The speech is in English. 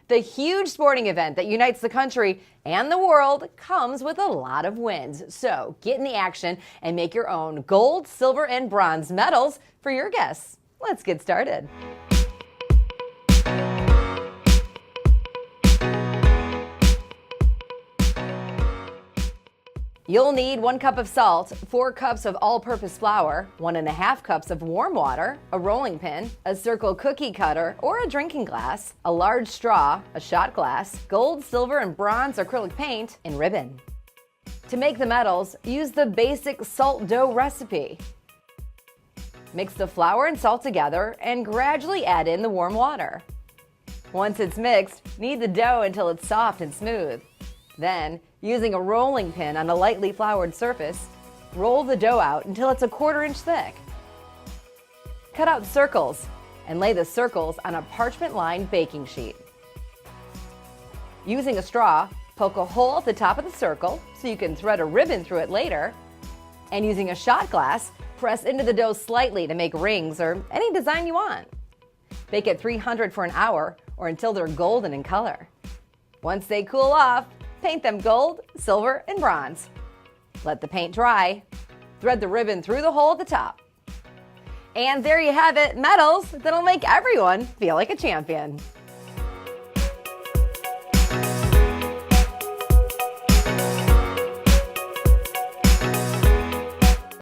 The huge sporting event that unites the country and the world comes with a lot of wins. So get in the action and make your own gold, silver, and bronze medals for your guests. Let's get started. You'll need 1 cup of salt, 4 cups of all-purpose flour, 1.5 cups of warm water, a rolling pin, a circle cookie cutter or a drinking glass, a large straw, a shot glass, gold, silver, and bronze acrylic paint, and ribbon. To make the medals, use the basic salt dough recipe. Mix the flour and salt together and gradually add in the warm water. Once it's mixed, knead the dough until it's soft and smooth. Then, using a rolling pin on a lightly floured surface, roll the dough out until it's a 1/4 inch thick. Cut out circles and lay the circles on a parchment-lined baking sheet. Using a straw, poke a hole at the top of the circle so you can thread a ribbon through it later. And using a shot glass, press into the dough slightly to make rings or any design you want. Bake at 300 for an hour or until they're golden in color. Once they cool off, paint them gold, silver, and bronze. Let the paint dry. Thread the ribbon through the hole at the top. And there you have it, medals that'll make everyone feel like a champion.